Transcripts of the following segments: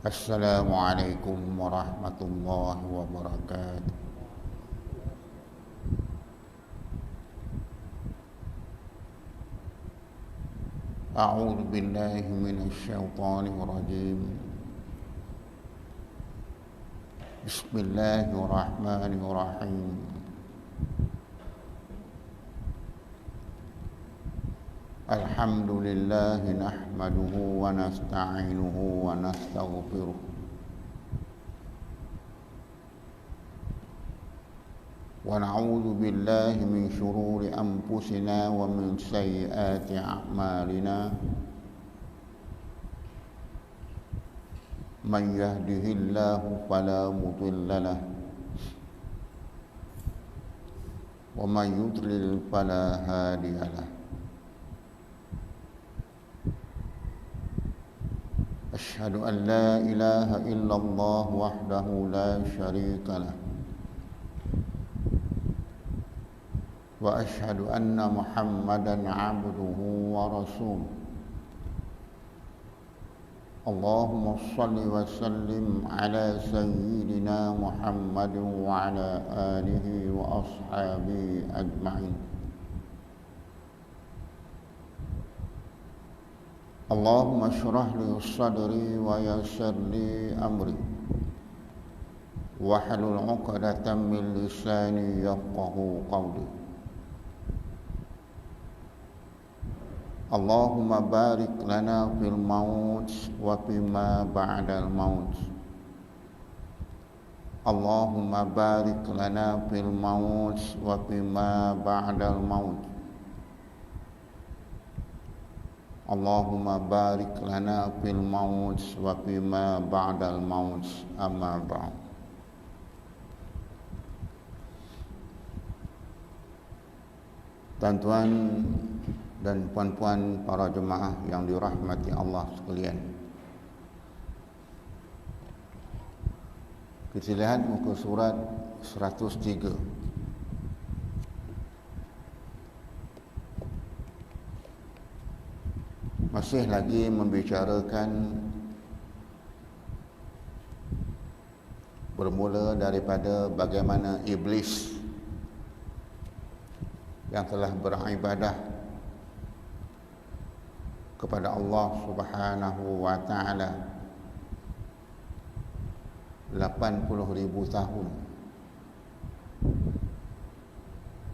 Assalamualaikum warahmatullahi wabarakatuh. A'udzu billahi minasy syaithanir rajim. Bismillahirrahmanirrahim. Alhamdulillahi nahmaduhu wa nasta'inuhu wa nastaghfiruh. Wa na'udzu billahi min shururi anfusina wa min sayyiati a'malina. Man yahdihillahu fala mudilla lahu wa man yudlil fala hadiya lahu. أشهد أن لا إله إلا الله وحده لا شريك له وأشهد أن محمدا عبده ورسوله. اللهم صل وسلم على سيدنا محمد وعلى آله وأصحابه أجمعين. اللهم اشرح لي صدري ويسر لي أمري واحلل عقدة من لساني يفقهوا قولي. اللهم بارك لنا في الموت وفيما بعد الموت. اللهم بارك لنا في الموت وفيما بعد الموت. اللهم بارك لنا في الموت وفيما بعد الموت. أما بعد. Tuan-tuan dan puan-puan para jemaah yang dirahmati Allah sekalian, kita lihat muka surat 103. Masih lagi membicarakan bermula daripada bagaimana iblis yang telah beribadah kepada Allah Subhanahu wa taala 80,000 tahun.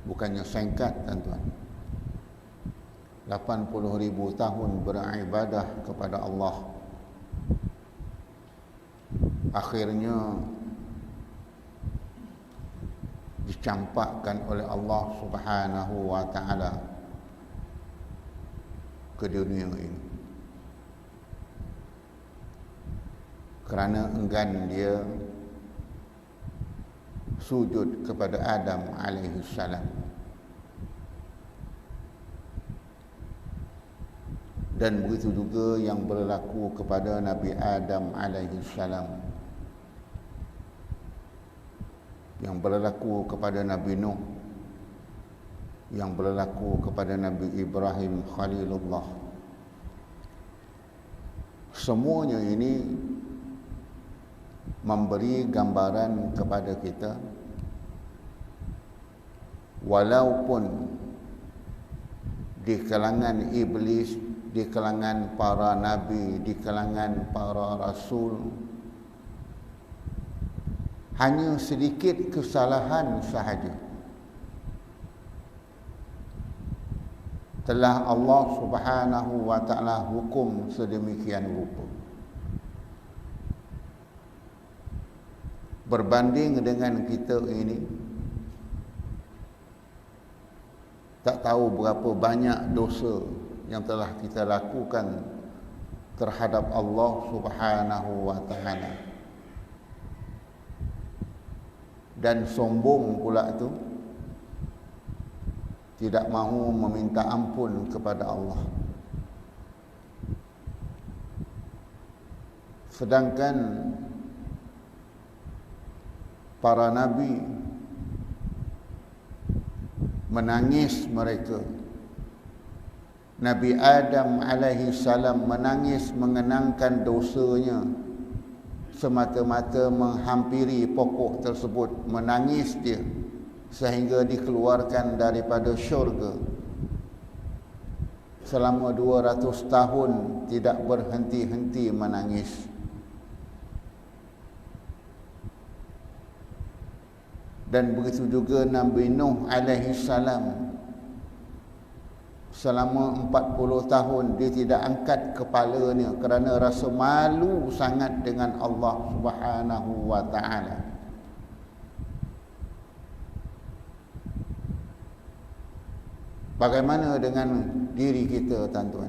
Bukannya singkat, tuan-tuan. 80,000 tahun beribadah kepada Allah. Akhirnya dicampakkan oleh Allah Subhanahu wa taala ke dunia ini. Kerana enggan dia sujud kepada Adam alaihi salam. Dan begitu juga yang berlaku kepada Nabi Adam alaihi salam, yang berlaku kepada Nabi Nuh, yang berlaku kepada Nabi Ibrahim Khalilullah. Semuanya ini memberi gambaran kepada kita, walaupun di kalangan iblis, di kalangan para nabi, di kalangan para rasul, hanya sedikit kesalahan sahaja telah Allah Subhanahu wa taala hukum sedemikian rupa. Berbanding dengan kita ini, tak tahu berapa banyak dosa yang telah kita lakukan terhadap Allah Subhanahu wa taala. Dan sombong pula tu, tidak mahu meminta ampun kepada Allah. Sedangkan para nabi menangis mereka. Nabi Adam alaihi salam menangis mengenangkan dosanya semata-mata menghampiri pokok tersebut, menangis dia sehingga dikeluarkan daripada syurga. Selama 200 tahun tidak berhenti-henti menangis. Dan begitu juga Nabi Nuh alaihi salam, selama 40 tahun dia tidak angkat kepalanya kerana rasa malu sangat dengan Allah Subhanahu wa taala. Bagaimana dengan diri kita, tuan-tuan?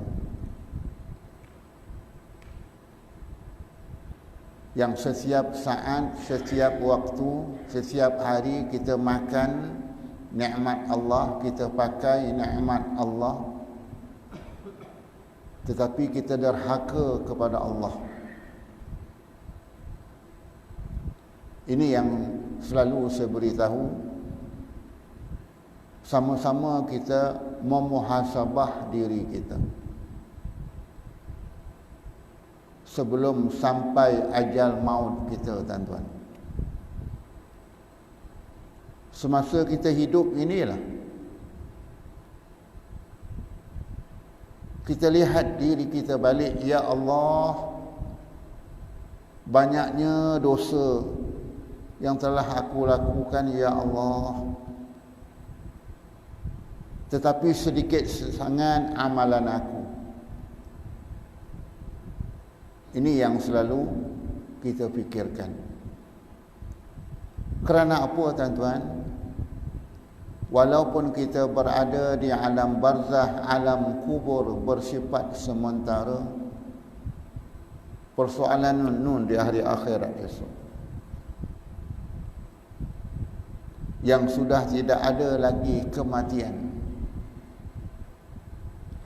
Yang setiap saat, setiap waktu, setiap hari kita makan nikmat Allah, kita pakai nikmat Allah, tetapi kita derhaka kepada Allah. Ini yang selalu saya beritahu. Sama-sama kita memuhasabah diri kita sebelum sampai ajal maut kita, tuan-tuan. Semasa kita hidup inilah kita lihat diri kita balik, ya Allah, banyaknya dosa yang telah aku lakukan, ya Allah, tetapi sedikit sangat amalan aku. Ini yang selalu kita fikirkan. Kerana apa, tuan-tuan? Walaupun kita berada di alam barzah, alam kubur bersifat sementara, persoalan nun di hari akhirat esok, yang sudah tidak ada lagi kematian.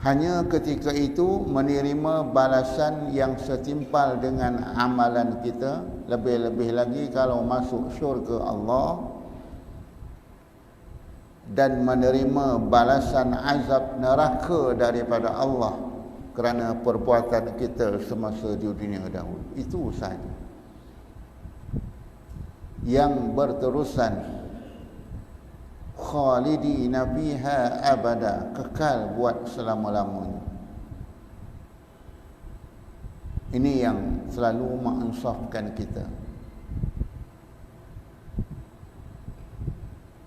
Hanya ketika itu menerima balasan yang setimpal dengan amalan kita. Lebih-lebih lagi kalau masuk syurga Allah dan menerima balasan azab neraka daripada Allah kerana perbuatan kita semasa di dunia dahulu. Itu sahaja yang berterusan, khalidina fiha abada, kekal buat selama-lamanya. Ini yang selalu menginsafkan kita.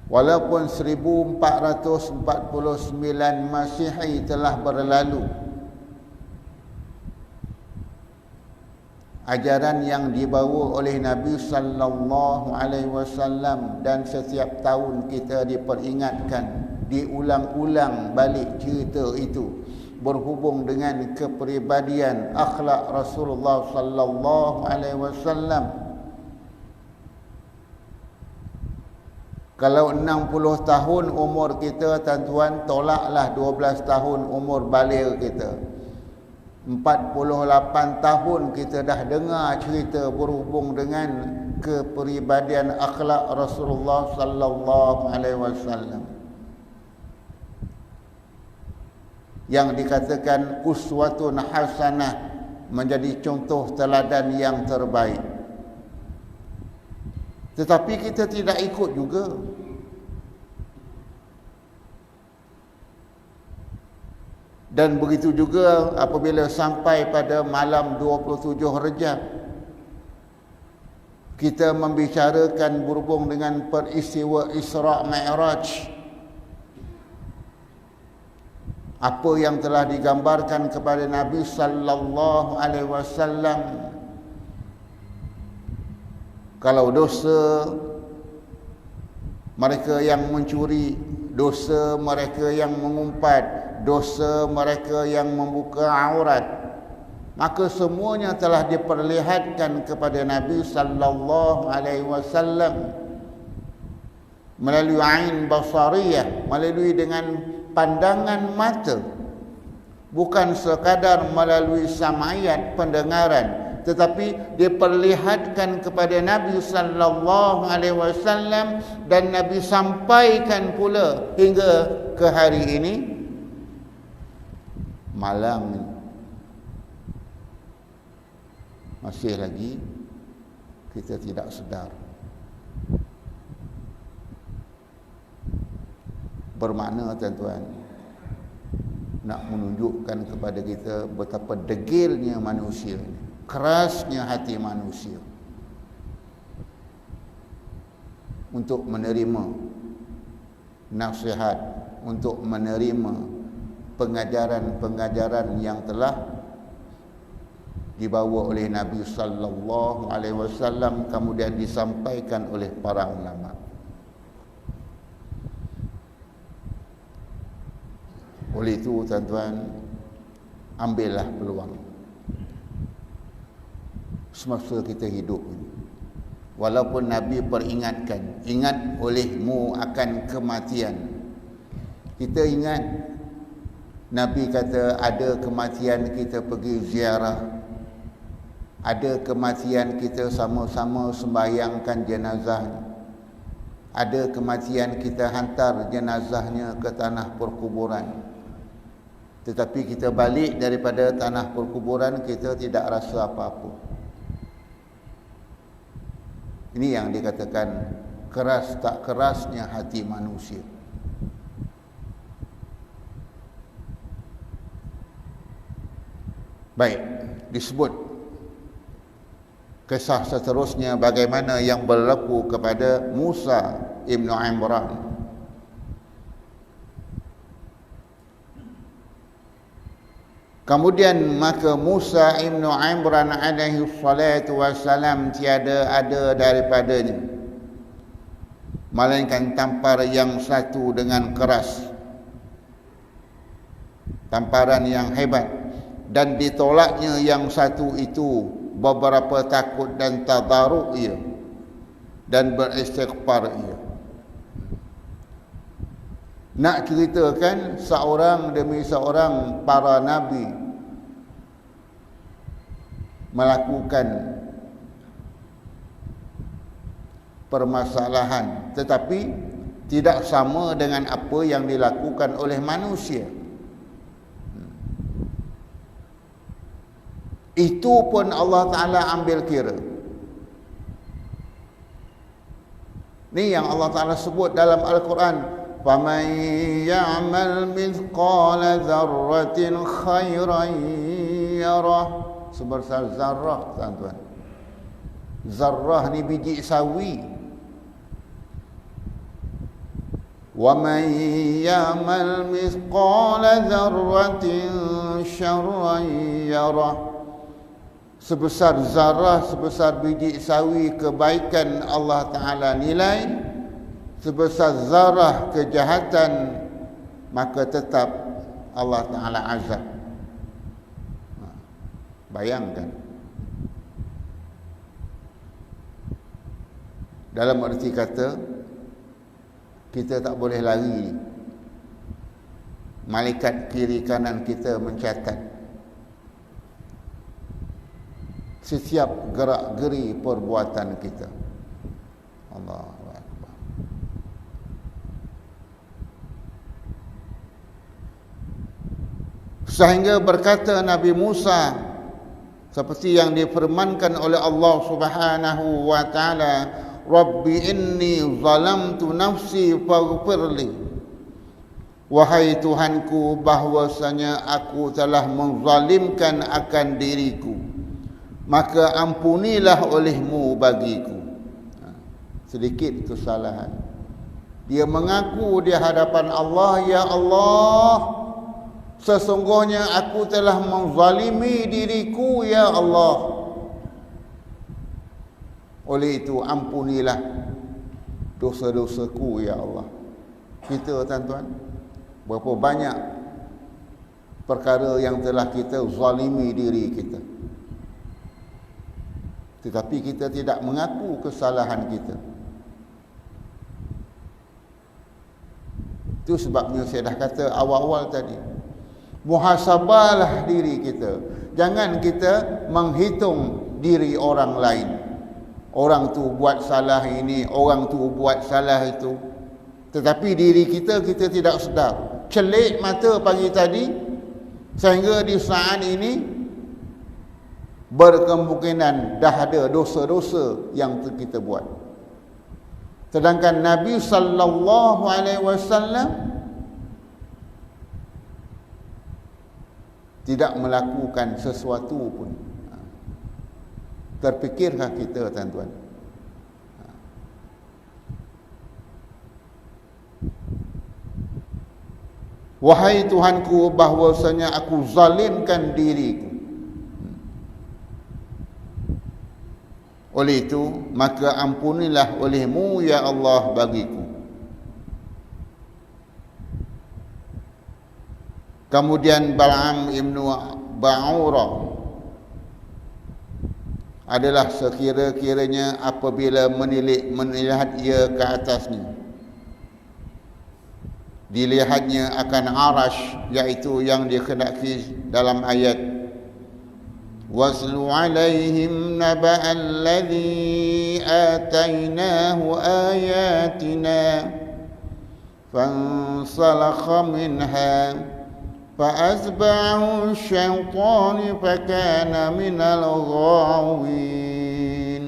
Walaupun 1449 Masihi telah berlalu, ajaran yang dibawa oleh Nabi sallallahu alaihi wasallam, dan setiap tahun kita diperingatkan, diulang-ulang balik cerita itu berhubung dengan kepribadian akhlak Rasulullah sallallahu alaihi wasallam. Kalau 60 tahun umur kita, tuan-tuan, tolaklah 12 tahun umur baligh kita. 48 tahun kita dah dengar cerita berhubung dengan kepribadian akhlak Rasulullah sallallahu alaihi wasallam yang dikatakan uswatun hasanah, menjadi contoh teladan yang terbaik. Tetapi kita tidak ikut juga. Dan begitu juga apabila sampai pada malam 27 Rejab, kita membicarakan berhubung dengan peristiwa Isra' Mi'raj, apa yang telah digambarkan kepada Nabi sallallahu alaihi wasallam. Kalau dosa mereka yang mencuri, dosa mereka yang mengumpat, dosa mereka yang membuka aurat, maka semuanya telah diperlihatkan kepada Nabi sallallahu alaihi wasallam melalui ain basariyah, melalui dengan pandangan mata, bukan sekadar melalui sam'iyat, pendengaran, tetapi diperlihatkan kepada Nabi sallallahu alaihi wasallam, dan Nabi sampaikan pula hingga ke hari ini. Malam masih lagi kita tidak sedar. Bermakna tuan-tuan, nak menunjukkan kepada kita betapa degilnya manusia, kerasnya hati manusia untuk menerima nasihat, untuk menerima pengajaran-pengajaran yang telah dibawa oleh Nabi sallallahu alaihi wasallam, kemudian disampaikan oleh para ulama. Oleh itu tuan-tuan, ambillah peluang semasa kita hidup ini. Walaupun Nabi peringatkan, ingat olehmu akan kematian. Kita ingat Nabi kata ada kematian kita pergi ziarah, ada kematian kita sama-sama sembahyangkan jenazahnya, ada kematian kita hantar jenazahnya ke tanah perkuburan. Tetapi kita balik daripada tanah perkuburan, kita tidak rasa apa-apa. Ini yang dikatakan keras tak kerasnya hati manusia. Baik, disebut kisah seterusnya bagaimana yang berlaku kepada Musa ibnu Imran. Kemudian maka Musa ibnu Imran alaihi salatu wassalam tiada ada daripadanya melainkan tampar yang satu dengan keras, tamparan yang hebat, dan ditolaknya yang satu itu beberapa takut dan tadaruk ia dan beristighfar ia. Nak ceritakan seorang demi seorang para nabi melakukan permasalahan, tetapi tidak sama dengan apa yang dilakukan oleh manusia. Itu pun Allah Ta'ala ambil kira. Ni yang Allah Ta'ala sebut dalam Al-Quran, فَمَنْ يَعْمَلْ مِثْقَالَ ذَرَّةٍ خَيْرًا يَرَهُ. Sebesar zarrah, tuan-tuan. Zarrah ni biji sawi. وَمَنْ يَعْمَلْ مِثْقَالَ ذَرَّةٍ شَرًّا يَرَهُ. Sebesar zarrah, sebesar biji sawi kebaikan Allah Ta'ala nilai, sebesar zarah kejahatan maka tetap Allah Ta'ala azab. Bayangkan. Dalam arti kata, kita tak boleh lari. Malaikat kiri kanan kita mencatat setiap gerak-geri perbuatan kita. Allahu Akbar. Sehingga berkata Nabi Musa seperti yang difirmankan oleh Allah Subhanahu wa taala, Rabbi inni zalamtu nafsi faghfirli. Wahai Tuhanku, bahwasanya aku telah menzalimkan akan diriku, maka ampunilah olehmu bagiku. Sedikit kesalahan, dia mengaku di hadapan Allah, ya Allah, sesungguhnya aku telah menzalimi diriku, ya Allah. Oleh itu ampunilah dosa-dosaku, ya Allah. Kita, tuan-tuan, berapa banyak perkara yang telah kita zalimi diri kita, tetapi kita tidak mengaku kesalahan kita. Itu sebabnya saya dah kata awal-awal tadi, muhasabahlah diri kita. Jangan kita menghitung diri orang lain. Orang tu buat salah ini, orang tu buat salah itu, tetapi diri kita tidak sedar. Celik mata pagi tadi, sehingga di saat ini berkemungkinan dah ada dosa-dosa yang kita buat. Sedangkan Nabi sallallahu alaihi wasallam tidak melakukan sesuatu pun. Terfikirkah kita, tuan-tuan? Wahai Tuhanku, bahwasanya aku zalimkan diriku. Oleh itu, maka ampunilah olehmu ya Allah bagiku. Kemudian Bal'am ibnu Ba'urah adalah sekira-kiranya apabila melihat ia ke atasnya, dilihatnya akan arash, iaitu yang dikhendaki dalam ayat waslu alaihim naba'al ladzi atainahu ayatina fansalakha minha fa'azba'ahu asy-syaitanu fakana minal ghawin.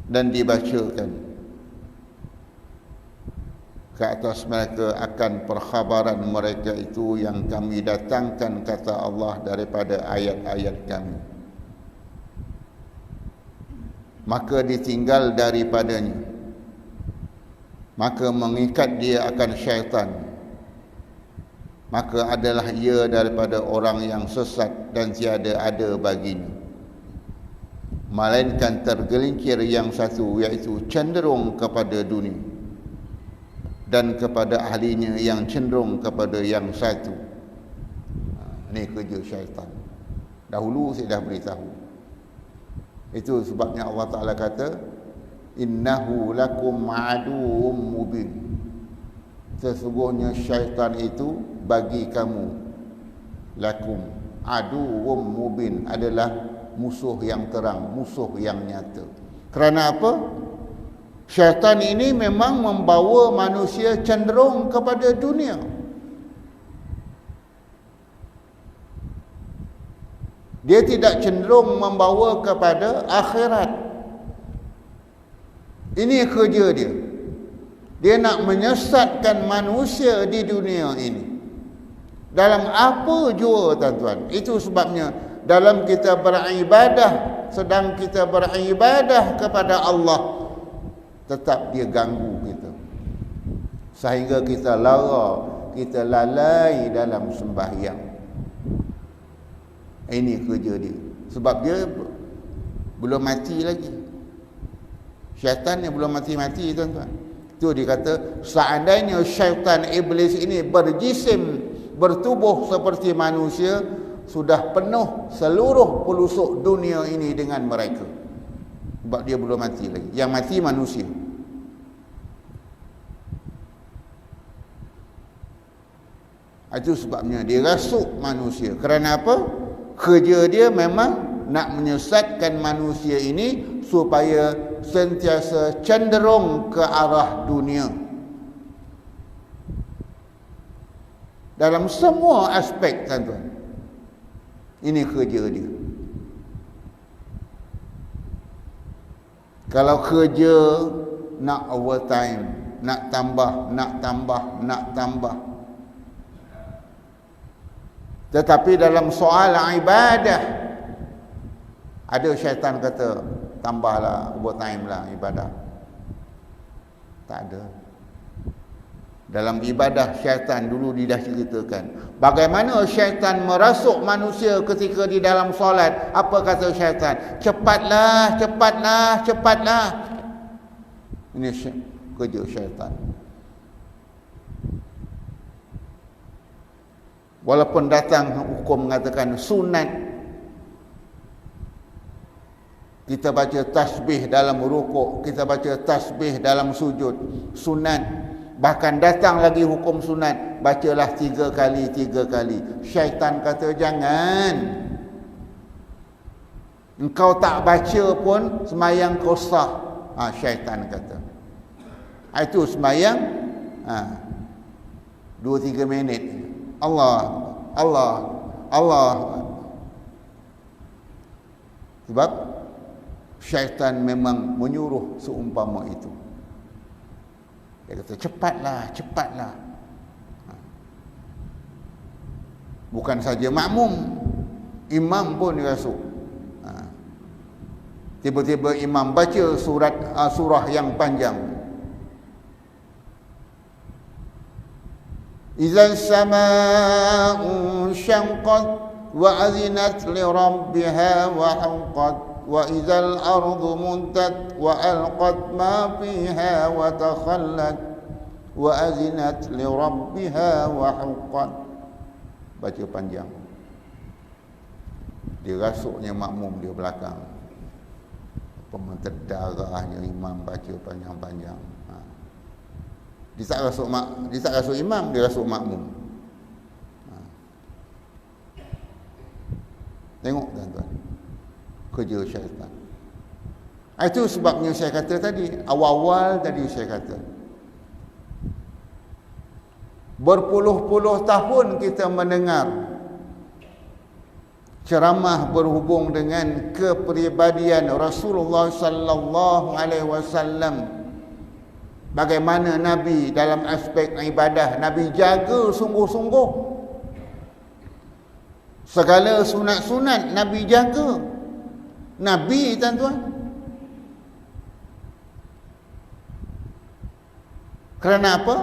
Dan dibacakan ke atas mereka akan perkhabaran mereka itu yang kami datangkan, kata Allah, daripada ayat-ayat kami. Maka ditinggal daripadanya, maka mengikat dia akan syaitan, maka adalah ia daripada orang yang sesat dan tiada ada baginya, melainkan tergelincir yang satu, iaitu cenderung kepada dunia, dan kepada ahlinya yang cenderung kepada yang satu. Ini kerja syaitan. Dahulu saya dah beritahu. Itu sebabnya Allah Ta'ala kata, innahu lakum aduwwum mubin. Sesungguhnya syaitan itu bagi kamu, lakum aduwwum mubin, adalah musuh yang terang, musuh yang nyata. Kerana apa? Syaitan ini memang membawa manusia cenderung kepada dunia. Dia tidak cenderung membawa kepada akhirat. Ini kerja dia. Dia nak menyesatkan manusia di dunia ini. Dalam apa jua, tuan-tuan. Itu sebabnya dalam kita beribadah, sedang kita beribadah kepada Allah, tetap dia ganggu kita, sehingga kita lara, kita lalai dalam sembahyang. Ini kerja dia. Sebab dia belum mati lagi. Syaitan yang belum mati-mati, tuan-tuan. Itu dia kata, seandainya syaitan iblis ini berjisim, bertubuh seperti manusia, sudah penuh seluruh pelosok dunia ini dengan mereka. Sebab dia belum mati lagi. Yang mati manusia. Itu sebabnya dia rasuk manusia. Kerana apa? Kerja dia memang nak menyesatkan manusia ini supaya sentiasa cenderung ke arah dunia. Dalam semua aspek, tuan-tuan. Ini kerja dia. Kalau kerja nak overtime, nak tambah. Tetapi dalam soal ibadah, ada syaitan kata, tambahlah, overtime lah ibadah. Tak ada. Dalam ibadah syaitan dulu dia dah ceritakan bagaimana syaitan merasuk manusia ketika di dalam solat. Apa kata syaitan? Cepatlah. Ini kerja syaitan. Walaupun datang hukum mengatakan sunat, kita baca tasbih dalam rukuk, kita baca tasbih dalam sujud, sunat. Bahkan datang lagi hukum sunat, bacalah 3 kali. Syaitan kata jangan. Engkau tak baca pun semayang kau sah. Syaitan kata. Itu semayang 2-3 minit. Allah Allah. Sebab syaitan memang menyuruh seumpama itu. Dia kata cepatlah. Bukan saja makmum, imam pun dirasuk. Tiba-tiba imam baca surah yang panjang. Idzal samaa'u syanqat wa azinat li rabbiha wa hanqat wa idzal ardu muddat wa alqat ma fiha wa takhallat wa azinat li rabbiha wa hanqat. Baca panjang. Dia rasuknya makmum dia belakang. Pemantar darahnya imam baca panjang-panjang. Dia tak rasuk imam, dia rasuk makmum. Tengok tuan-tuan, kerja syaitan. Itu sebabnya saya kata tadi, awal-awal tadi saya kata, berpuluh-puluh tahun kita mendengar ceramah berhubung dengan kepribadian Rasulullah sallallahu alaihi wasallam. Bagaimana Nabi dalam aspek ibadah, Nabi jaga sungguh-sungguh. Segala sunat-sunat Nabi jaga. Nabi, tuan-tuan. Kerana apa?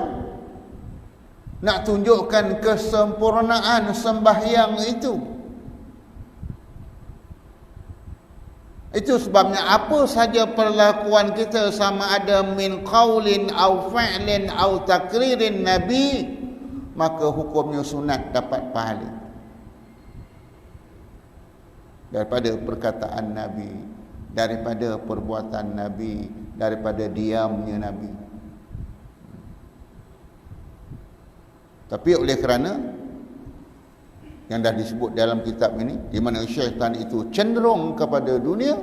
Nak tunjukkan kesempurnaan sembahyang itu. Itu sebabnya apa saja perlakuan kita, sama ada min qaulin au fa'lin au takririn Nabi, maka hukumnya sunat dapat pahala. Daripada perkataan Nabi, daripada perbuatan Nabi, daripada diamnya Nabi. Tapi oleh kerana yang dah disebut dalam kitab ini, di mana syaitan itu cenderung kepada dunia,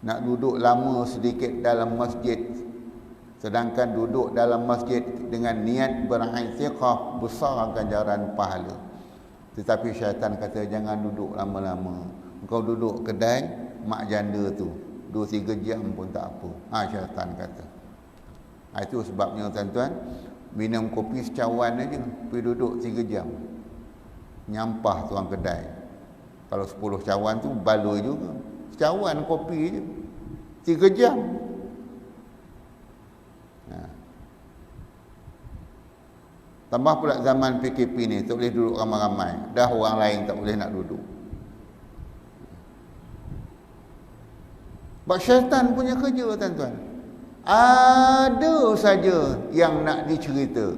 nak duduk lama sedikit dalam masjid, sedangkan duduk dalam masjid dengan niat beriktikaf, besar ganjaran pahala. Tetapi syaitan kata jangan duduk lama-lama. Engkau duduk kedai mak janda tu 2-3 jam pun tak apa. Syaitan kata. Itu sebabnya tuan-tuan, minum kopi secawan aja, pergi duduk 3 jam. Nyampah tuang kedai. Kalau 10 cawan tu baloi juga. Secawan kopi je. 3 jam. Tambah pula zaman PKP ni, tak boleh duduk ramai-ramai. Dah orang lain tak boleh nak duduk. Sebab syaitan punya kerja, tuan-tuan. Ada saja yang nak dicerita,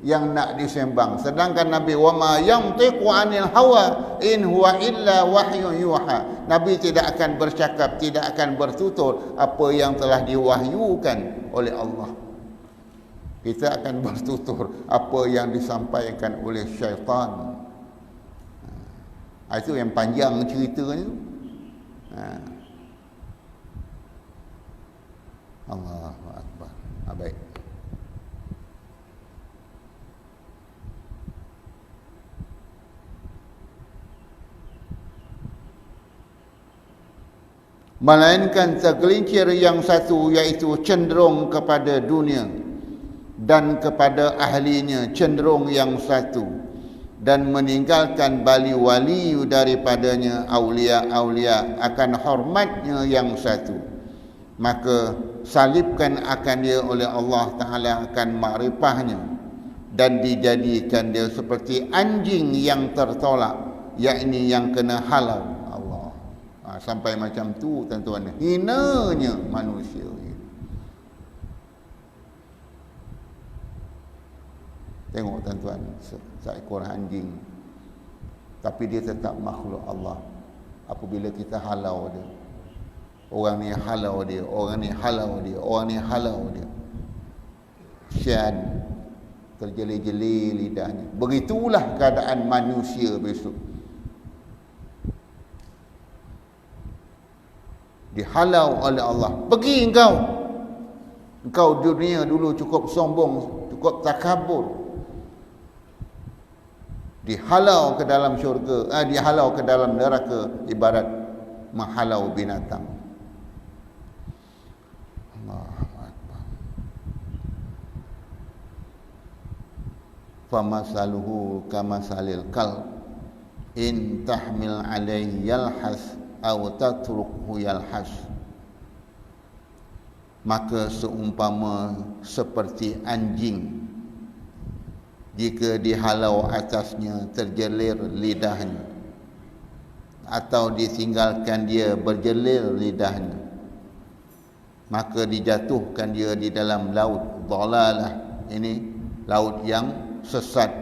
yang nak disembang. Sedangkan Nabi, wa ma yantiqu 'anil hawa in huwa illa wahyun yuha. Nabi tidak akan bercakap, tidak akan bertutur apa yang telah diwahyukan oleh Allah. Kita akan bertutur apa yang disampaikan oleh syaitan. Itu yang panjang ceritanya. Allahu Akbar. Baik. Melainkan tergelincir yang satu, iaitu cenderung kepada dunia, dan kepada ahlinya cenderung yang satu, dan meninggalkan wali-wali daripadanya, aulia-aulia, akan hormatnya yang satu. Maka salibkan akan dia oleh Allah Ta'ala akan makrifahnya, dan dijadikan dia seperti anjing yang tertolak, yakni yang kena halau Allah. Sampai macam tu, tuan-tuan, hinanya manusia. Tengok tuan-tuan, seekor anjing, tapi dia tetap makhluk Allah. Apabila kita halau dia, orang ni halau dia, orang ni halau dia, orang ni halau dia, kesian, terjeli-jeli lidahnya. Begitulah keadaan manusia besok. Dihalau oleh Allah. Pergi engkau dunia dulu cukup sombong, cukup takabur. dihalau ke dalam syurga, dihalau ke dalam neraka ibarat menghalau binatang. Allahu akbar. Famasaluhu kamasalil kalb in tahmil alaihi yalhas aw tatrukhu yalhas. Maka seumpama seperti anjing, jika dihalau atasnya terjelir lidahnya, atau ditinggalkan dia berjelir lidahnya, maka dijatuhkan dia di dalam laut dhalalah, ini laut yang sesat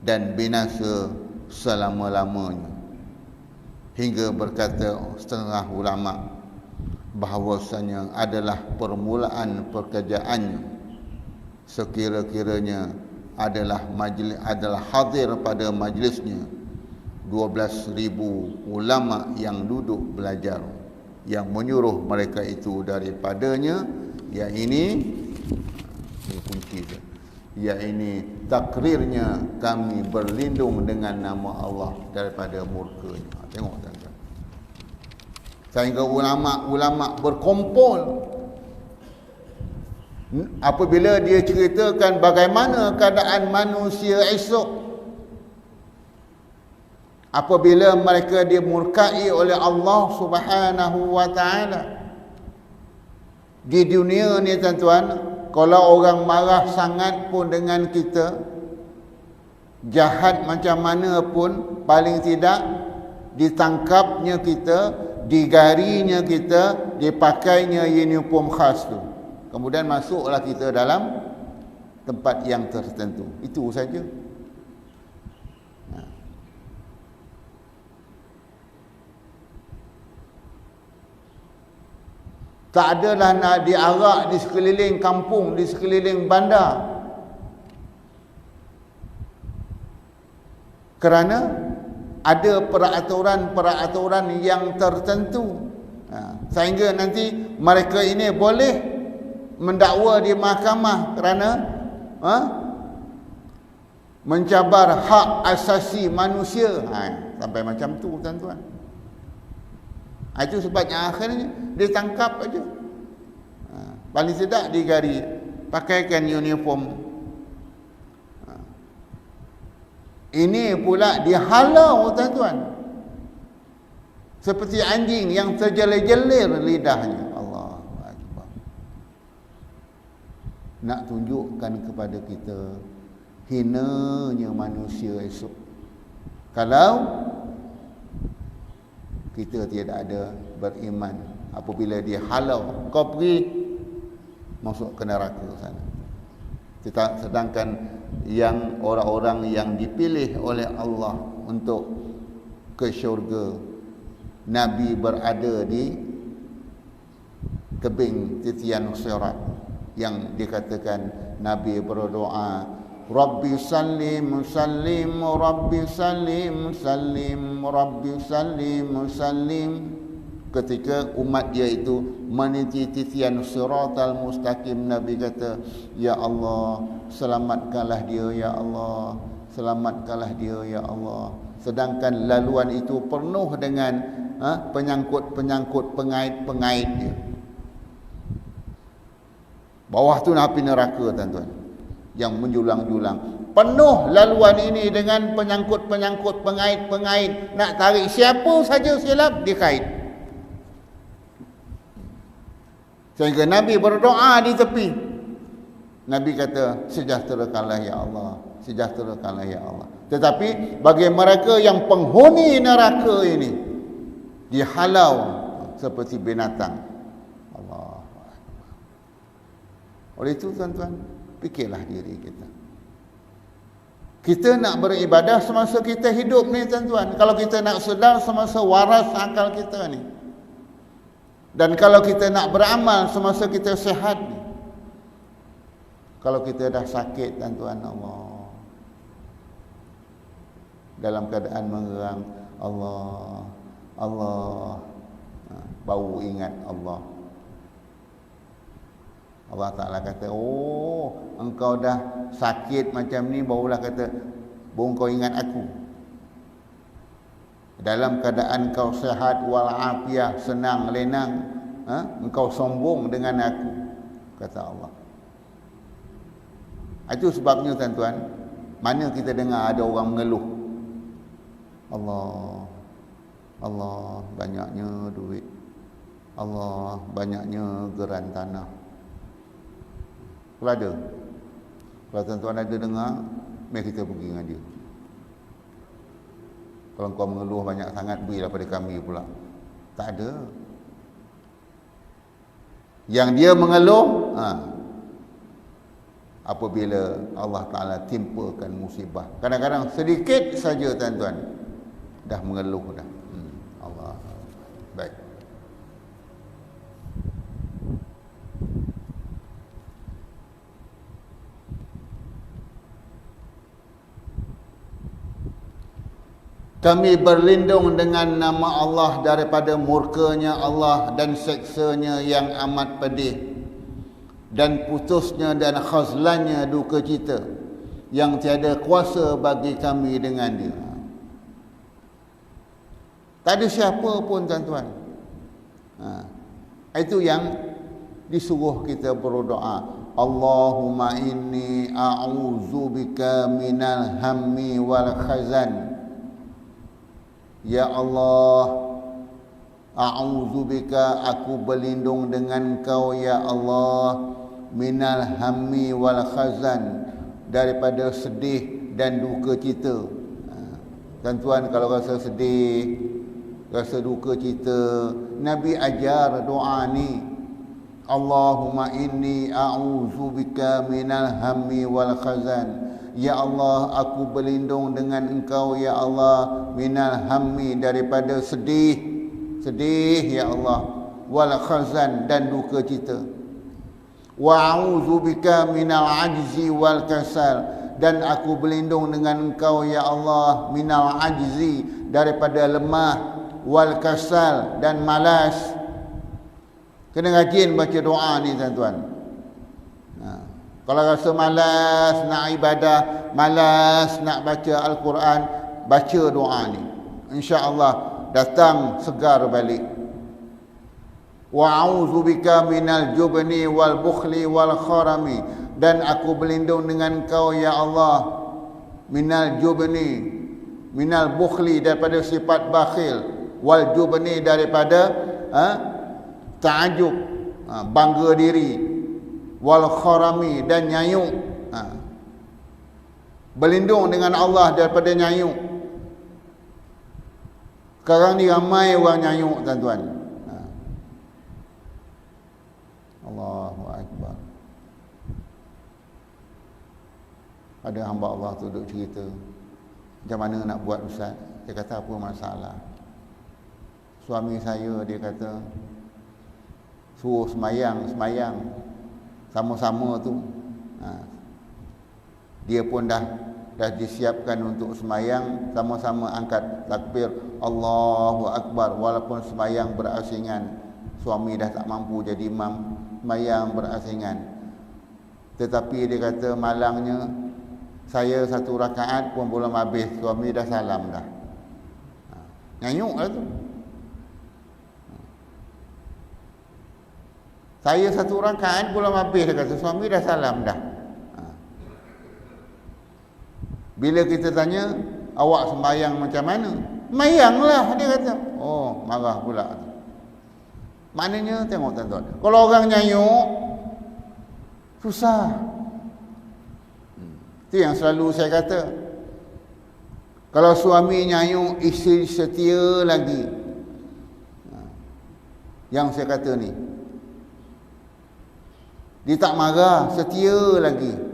dan binasa selama-lamanya. Hingga berkata setengah ulama bahawasanya adalah permulaan pekerjaannya sekira-kiranya adalah hadir pada majlisnya 12,000 ulama yang duduk belajar, yang menyuruh mereka itu daripadanya, ini kunci dia, ini takrirnya kami berlindung dengan nama Allah daripada murkanya. Tengok tuan-tuan, sehingga ulama-ulama berkumpul apabila dia ceritakan bagaimana keadaan manusia esok apabila mereka dimurkai oleh Allah Subhanahu wa taala. Di dunia ni tuan-tuan, kalau orang marah sangat pun dengan kita, jahat macam mana pun, paling tidak ditangkapnya kita, digarinya kita, dipakainya uniform khas tu, kemudian masuklah kita dalam tempat yang tertentu. Itu saja. Tak adalah nak diarak di sekeliling kampung, di sekeliling bandar, kerana ada peraturan-peraturan yang tertentu, sehingga nanti mereka ini boleh mendakwa di mahkamah kerana mencabar hak asasi manusia. Sampai macam tu tuan-tuan. Itu sebabnya akhirnya ditangkap aja. Paling tidak digari, pakaikan uniform. Ini pula dihalau tuan-tuan, seperti anjing yang terjelir-jelir lidahnya. Allahu akbar. Nak tunjukkan kepada kita hinanya manusia esok kalau kita tidak ada beriman. Apabila dia halau, kau pergi masuk ke neraka sana. Sedangkan yang orang-orang yang dipilih oleh Allah untuk ke syurga, Nabi berada di tebing titian sirat, yang dikatakan Nabi berdoa, Rabbi sallim sallim Rabbi sallim sallim Rabbi sallim sallim. Ketika umat dia itu meniti titian siratal mustaqim, Nabi kata, ya Allah, selamatkanlah dia ya Allah, selamatkanlah dia ya Allah. Sedangkan laluan itu penuh dengan penyangkut-penyangkut, pengait-pengait dia. Bawah tu api neraka tuan-tuan, yang menjulang-julang. Penuh laluan ini dengan penyangkut-penyangkut, pengait-pengait. Nak tarik siapa saja silap, dikait. Sehingga Nabi berdoa di tepi. Nabi kata, sejahterakanlah ya Allah, sejahterakanlah ya Allah. Tetapi bagi mereka yang penghuni neraka ini, dihalau seperti binatang. Allah. Oleh itu tuan-tuan, fikirlah diri kita. Kita nak beribadah semasa kita hidup ni tuan-tuan. Kalau kita nak sedar semasa waras akal kita ni. Dan kalau kita nak beramal semasa kita sihat ni. Kalau kita dah sakit tuan-tuan, Allah, dalam keadaan mengerang, Allah, Allah, baru ingat Allah. Allah Ta'ala kata, oh, engkau dah sakit macam ni, barulah kata baru kau ingat aku. Dalam keadaan kau sehat walafiat, senang lenang, engkau sombong dengan aku, kata Allah. Itu sebabnya tuan-tuan, mana kita dengar ada orang mengeluh, Allah banyaknya duit, Allah banyaknya geran tanah. Kalau ada, kalau tuan-tuan ada dengar, mari kita pergi dengan dia. Kalau kau mengeluh banyak sangat, berilah pada kami pula. Tak ada. Yang dia mengeluh, apabila Allah Ta'ala timpakan musibah. Kadang-kadang sedikit saja tuan-tuan, dah mengeluh dah. Allah. Baik. Kami berlindung dengan nama Allah daripada murkanya Allah dan seksanya yang amat pedih, dan putusnya dan khazlannya duka cita yang tiada kuasa bagi kami dengan dia. Tak ada siapa pun tuan-tuan. Itu yang disuruh kita berdoa. Allahumma inni a'udzubika minal hammi wal khazan. Ya Allah, a'udzubika, aku berlindung dengan Kau ya Allah, minal hammi wal khazan, daripada sedih dan duka cita. Tuan-tuan, kalau rasa sedih, rasa duka cita, Nabi ajar doa ni. Allahumma inni a'udzubika minal hammi wal khazan. Ya Allah, aku berlindung dengan Engkau ya Allah, minal hammi, daripada sedih ya Allah, wal khazan, dan duka cita. Wa a'udzubika minal ajzi wal kasal, dan aku berlindung dengan Engkau ya Allah, minal ajzi, daripada lemah, wal kasal, dan malas. Kena rajin baca doa ni tuan-tuan. Kalau rasa malas nak ibadah, malas nak baca Al-Quran, baca doa ni, insya-Allah datang segar balik. Wa a'udzubika minal jubni wal bukhli wal kharami, dan aku berlindung dengan Kau ya Allah, minal jubni, minal bukhli, daripada sifat bakhil, wal jubni, daripada ta'ajub, bangga diri, wal kharami, dan nyayuk. Berlindung dengan Allah daripada nyayuk. Sekarang ni ramai orang nyayuk tuan-tuan. Allahu Akbar. Ada hamba Allah tu duduk cerita, macam mana nak buat Ustaz. Dia kata, apa masalah? Suami saya, dia kata, suruh semayang sama-sama tu. Dia pun dah disiapkan untuk semayang, sama-sama angkat takbir Allahu Akbar, walaupun semayang berasingan. Suami dah tak mampu jadi imam, semayang berasingan. Tetapi dia kata, malangnya saya satu rakaat pun belum habis, suami dah salam dah. Nyanyuk lah tu. Saya satu rakaat belum habis, dia kata, suami dah salam dah. Bila kita tanya, awak sembahyang macam mana? Sembahyanglah, dia kata. Oh, marah pula. Maknanya, tengok tuan-tuan, kalau orang nyayuk, susah. Itu yang selalu saya kata. Kalau suami nyayuk, isteri setia lagi. Yang saya kata ni, dia tak marah, setia lagi.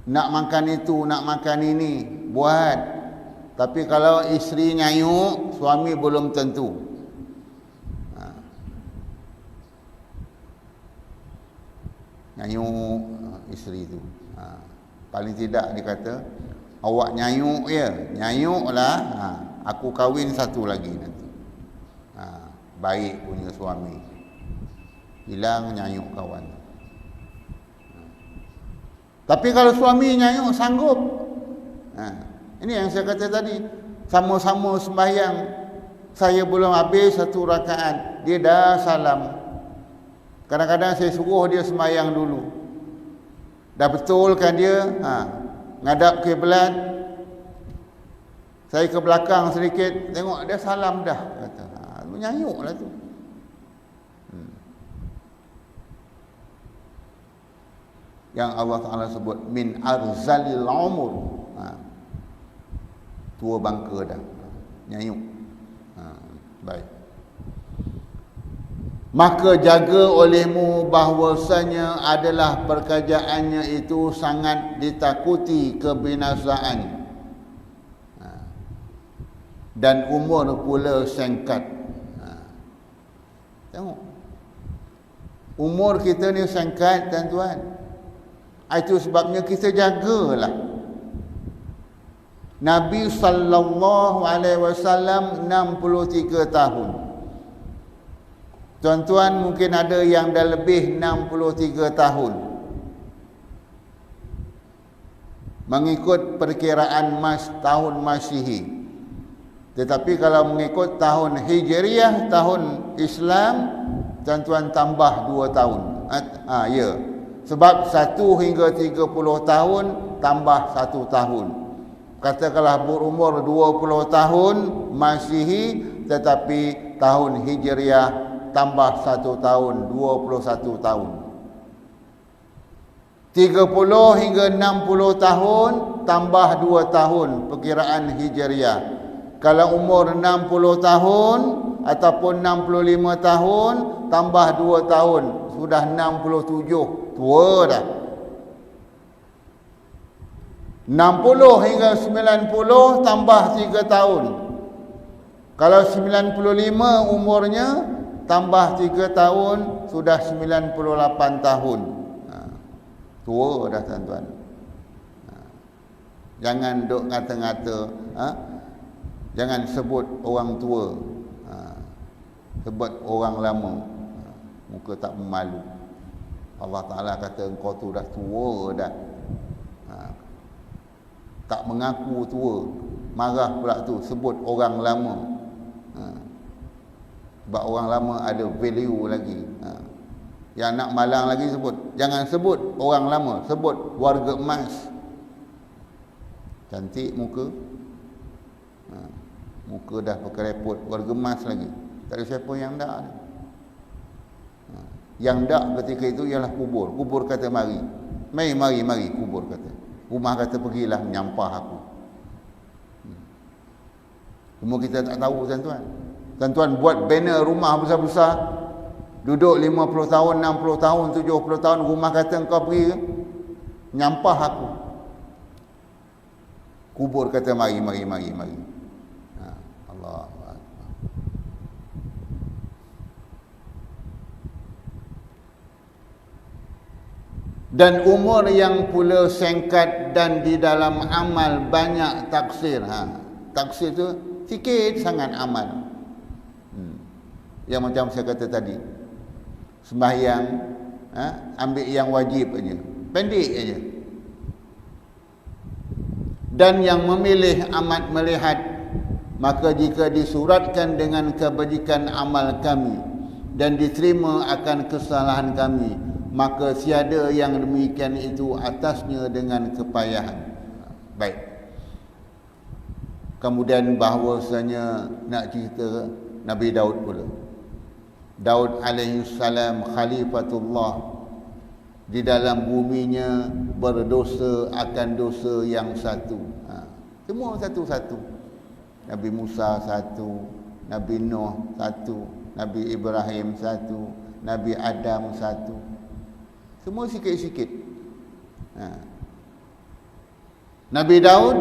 Nak makan itu, nak makan ini, buat. Tapi kalau isteri nyayuk, suami belum tentu. Nyayuk isteri tu. Paling tidak dia kata, awak nyayuk ya, nyayuklah. Aku kahwin satu lagi nanti. Baik punya suami. Hilang nyayuk kawan. Tapi kalau suami nyayuk sanggup. Ini yang saya kata tadi. Sama-sama sembahyang. Saya belum habis satu rakaat, dia dah salam. Kadang-kadang saya suruh dia sembahyang dulu. Dah betulkan dia, ngadap kiblat. Saya ke belakang sedikit, tengok dia salam dah. Kata, menyayuklah tu. Yang Allah Ta'ala sebut min arzalil umur, tua bangka dah, nyayuk. Baik. Maka jaga olehmu bahwasanya adalah perkajaannya itu sangat ditakuti kebinasaan, dan umur pula singkat. Tengok, umur kita ni singkat, tuan-tuan. Itu sebabnya kita jagalah. Nabi sallallahu alaihi wasallam 63 tahun. Tuan-tuan mungkin ada yang dah lebih 63 tahun. Mengikut perkiraan tahun Masihi. Tetapi kalau mengikut tahun Hijriah, tahun Islam, tuan-tuan tambah 2 tahun. Ya. Sebab 1 hingga 30 tahun tambah 1 tahun. Katakanlah berumur 20 tahun Masihi, tetapi tahun Hijriah tambah 1 tahun, 21 tahun. 30 hingga 60 tahun tambah 2 tahun perkiraan Hijriah. Kalau umur 60 tahun ataupun 65 tahun tambah 2 tahun, sudah 67, tua dah. 60 hingga 90 tambah 3 tahun. Kalau 95 umurnya tambah 3 tahun, sudah 98 tahun. Tua dah, tuan-tuan. Jangan duk ngata-ngata, jangan sebut orang tua, sebut orang lama. Muka tak memalu. Allah Ta'ala kata engkau tu dah tua dah. Tak mengaku tua, marah pula tu, sebut orang lama. Sebab orang lama ada value lagi. Yang nak malang lagi sebut. Jangan sebut orang lama, sebut warga emas. Cantik muka. Muka dah pakai repot, warga emas lagi. Tak ada siapa yang dak. Yang dak ketika itu ialah kubur. Kubur kata mari. Mari kubur kata. Rumah kata pergilah menyampah aku. Semua kita tak tahu, tuan-tuan. Tuan-tuan buat banner rumah besar-besar, duduk 50 tahun, 60 tahun, 70 tahun, rumah kata engkau pergi menyampah aku. Kubur kata mari. Allah. Dan umur yang pula singkat dan di dalam amal banyak taksir. Taksir tu sikit sangat amal. Yang macam saya kata tadi, sembahyang, ambil yang wajib aja, pendek aja. Dan yang memilih amat melihat, maka jika disuratkan dengan kebajikan amal kami dan diterima akan kesalahan kami, maka tiada yang demikian itu atasnya dengan kepayahan. Baik. Kemudian bahawasanya nak cerita Nabi Daud pula. Daud alaihi salam khalifatullah, di dalam buminya berdosa akan dosa yang satu. Semua satu-satu. Nabi Musa satu, Nabi Nuh satu, Nabi Ibrahim satu, Nabi Adam satu. Semua sikit-sikit. Nabi Daud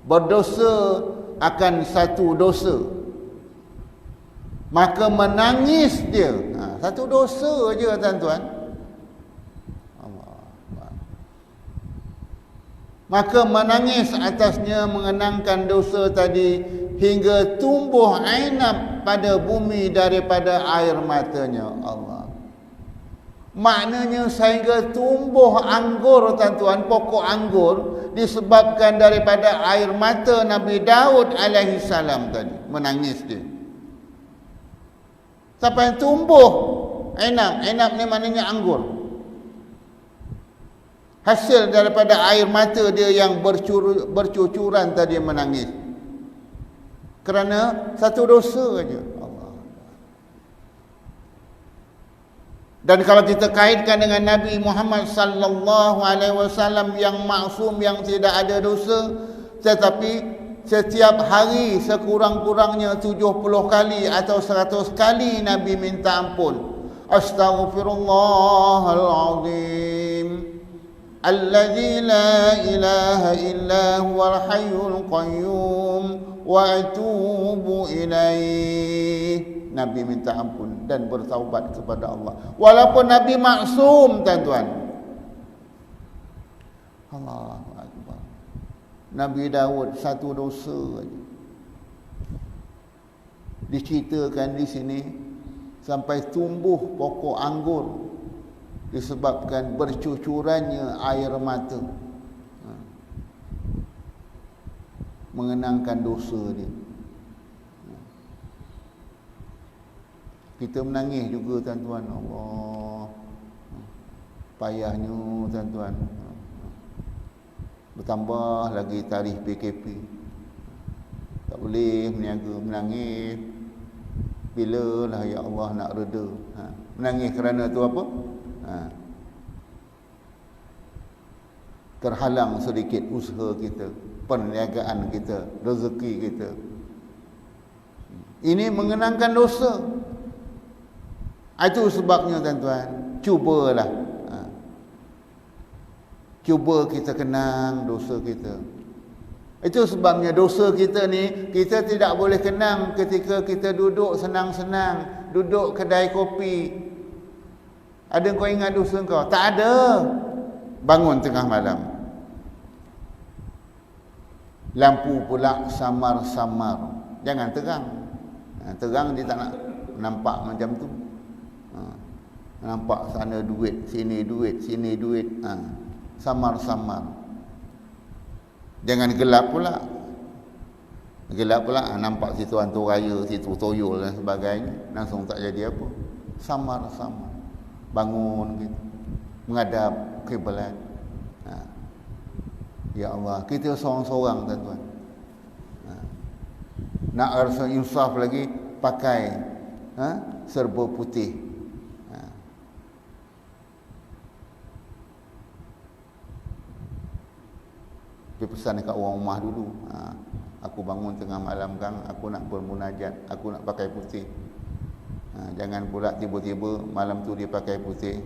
berdosa akan satu dosa, maka menangis dia. Satu dosa aja, tuan-tuan. Allah. Maka menangis atasnya, mengenangkan dosa tadi, hingga tumbuh ainab pada bumi daripada air matanya. Allah. Maknanya sehingga tumbuh anggur, tuan-tuan, pokok anggur disebabkan daripada air mata Nabi Daud alaihi salam tadi. Menangis dia. Sampai tumbuh enab. Enab ni maknanya anggur. Hasil daripada air mata dia yang bercucuran tadi menangis. Kerana satu dosa saja. Allah. Dan kalau kita kaitkan dengan Nabi Muhammad sallallahu alaihi wasallam yang maksum, yang tidak ada dosa, tetapi setiap hari sekurang-kurangnya 70 kali atau 100 kali Nabi minta ampun. Astaghfirullahalazim alladzi la ilaha illa huwal hayyul qayyum wa atubu ilaih. Nabi minta ampun dan bertaubat kepada Allah. Walaupun Nabi maksum, tuan-tuan. Allahu Akbar. Nabi Daud satu dosa saja. Diceritakan di sini sampai tumbuh pokok anggur disebabkan bercucurannya air mata. Mengenangkan dosa dia. Kita menangis juga, tuan-tuan. Allah, payahnya, tuan-tuan. Bertambah lagi tarikh PKP. Tak boleh meniaga, menangis. Bilalah ya Allah nak reda. Menangis kerana tu apa? Terhalang sedikit usaha kita, perniagaan kita, rezeki kita. Ini mengenangkan dosa. Itu sebabnya, tuan-tuan, cubalah. Cuba kita kenang dosa kita. Itu sebabnya dosa kita ni, kita tidak boleh kenang ketika kita duduk senang-senang, duduk kedai kopi. Ada kau ingat dosa kau? Tak ada. Bangun tengah malam, lampu pula samar-samar. Jangan terang. Terang dia tak nak nampak macam tu. Nampak sana duit, sini duit, sini duit. Samar-samar. Jangan gelap pula. Gelap pula, nampak situ hantu raya, situ toyol dan sebagainya. Langsung tak jadi apa. Samar-samar. Bangun gitu, menghadap kiblat. Ya Allah, kita seorang-seorang, tuan-tuan. Nak rasa insaf lagi, pakai serba putih. Dia pesan dekat orang rumah dulu. Aku bangun tengah malam kan, aku nak bermunajat, aku nak pakai putih. Jangan pula tiba-tiba malam tu dia pakai putih.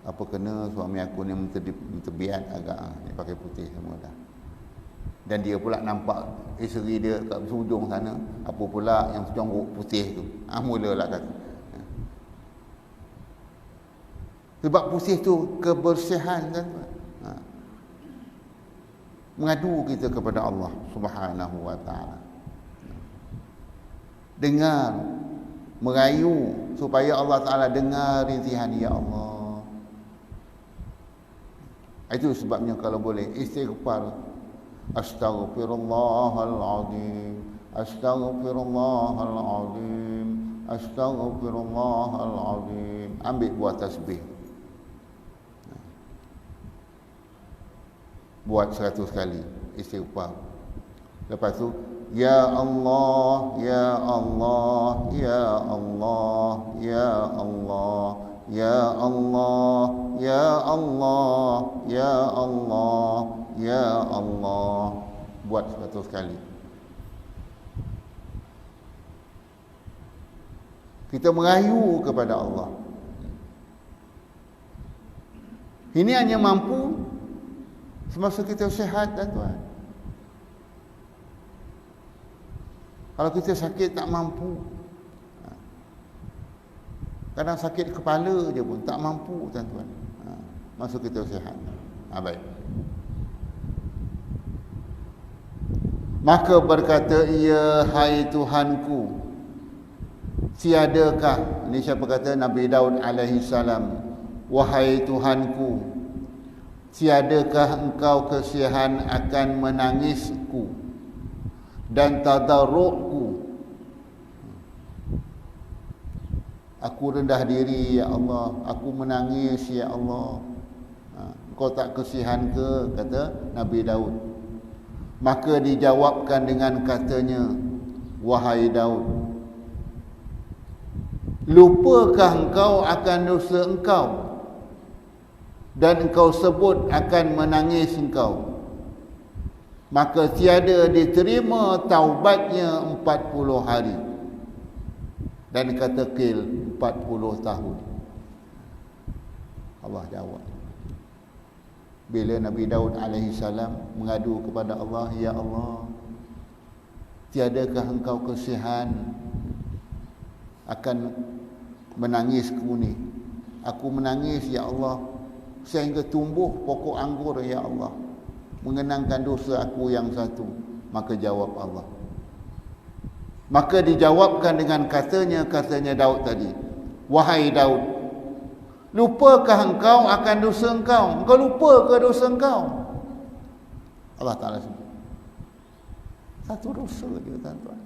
Apa kena suami aku ni menterbiat agak dia pakai putih semua dah. Dan dia pula nampak isteri dia kat hujung sana, apa pula yang congguk putih tu. Mulalah kata. Sebab putih tu kebersihan, kan. Mengadu kita kepada Allah Subhanahu wa taala. Dengar, merayu supaya Allah Taala dengar rintihan, ya Allah. Itu sebabnya kalau boleh istighfar. Astaghfirullahalazim, astaghfirullahalazim, astaghfirullahalazim. Ambil buat tasbih. Buat 100 kali istighfar. Lepas tu, ya Allah, ya Allah, ya Allah, ya Allah, ya Allah, ya Allah, ya Allah, ya Allah. Buat 100 kali. Kita merayu kepada Allah. Ini hanya mampu semasa kita sihat, tuan-tuan. Kalau kita sakit tak mampu. Kadang sakit kepala je pun tak mampu, tuan-tuan. Masa kita sihat. Baik. Maka berkata ia, hai Tuhanku, tiadakah, ini siapa kata? Nabi Daud alaihi salam. Wahai Tuhanku, tiadakah engkau kesian akan menangisku dan tadarrukku? Aku rendah diri, ya Allah. Aku menangis, ya Allah. Engkau tak kesian ke? Kata Nabi Daud. Maka dijawabkan dengan katanya, wahai Daud, lupakah engkau akan dosa engkau dan engkau sebut akan menangis engkau? Maka tiada diterima taubatnya 40 hari. Dan kata Qil 40 tahun. Allah jawab. Bila Nabi Daud alaihi salam mengadu kepada Allah, ya Allah, tiadakah engkau kesian akan menangisku ni? Aku menangis, ya Allah, sehingga tumbuh pokok anggur, ya Allah, mengenangkan dosa aku yang satu. Maka jawab Allah. Maka dijawabkan dengan katanya Daud tadi, wahai Daud, lupakah engkau akan dosa engkau? Engkau lupa ke dosa engkau? Allah Ta'ala sebut satu dosa je, tuan-tuan.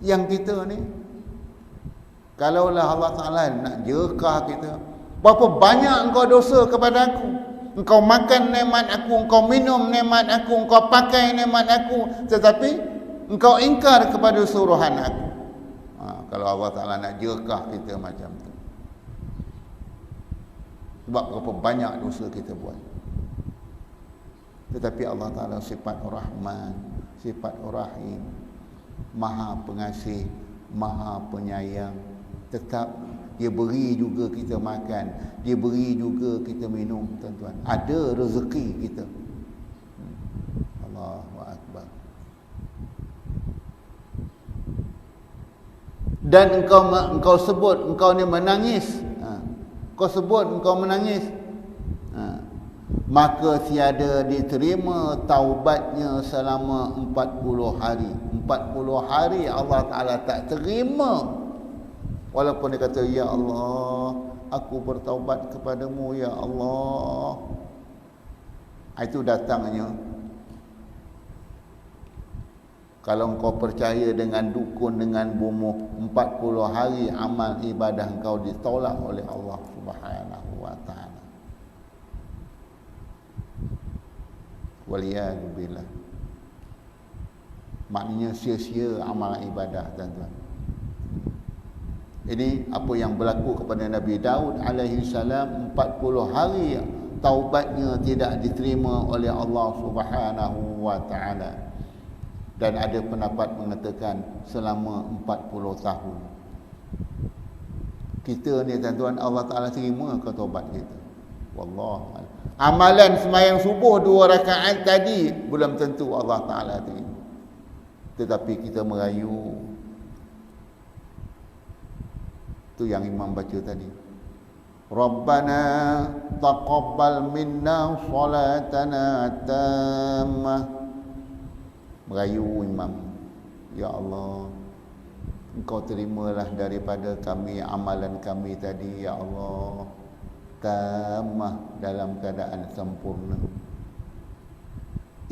Yang kita ni, kalaulah Allah Ta'ala nak jerkah kita, berapa banyak engkau dosa kepada aku. Engkau makan nikmat aku, engkau minum nikmat aku, engkau pakai nikmat aku, tetapi engkau ingkar kepada suruhan aku. Kalau Allah Ta'ala nak jerkah kita macam tu. Sebab berapa banyak dosa kita buat. Tetapi Allah Ta'ala sifat Rahman, sifat Rahim, Maha Pengasih, Maha Penyayang. Tetap Dia beri juga kita makan, Dia beri juga kita minum, tuan-tuan. Ada rezeki kita. Allahu Akbar. Dan engkau sebut engkau ni menangis. Kau sebut engkau menangis. Maka tiada diterima taubatnya selama 40 hari. 40 hari Allah Ta'ala tak terima. Walaupun dia kata, ya Allah, aku bertaubat kepadamu, ya Allah. Itu datangnya. Kalau engkau percaya dengan dukun, dengan bomoh, 40 hari amal ibadah engkau ditolak oleh Allah Subhanahu wa Ta'ala. Waliyadzubillah. Maknanya sia-sia amal ibadah, tuan-tuan. Ini apa yang berlaku kepada Nabi Daud alaihi salam. 40 hari taubatnya tidak diterima oleh Allah Subhanahu wa Ta'ala. Dan ada pendapat mengatakan selama 40 tahun. Kita ni, tuan-tuan, Allah Ta'ala terima ke taubat kita? Wallah. Amalan sembahyang subuh 2 rakaat tadi belum tentu Allah Ta'ala terima. Tetapi kita merayu. Itu yang imam baca tadi. Rabbana taqabbal minna salatana tammah. Merayu imam, ya Allah, engkau terimalah daripada kami amalan kami tadi, ya Allah, tammah, dalam keadaan sempurna.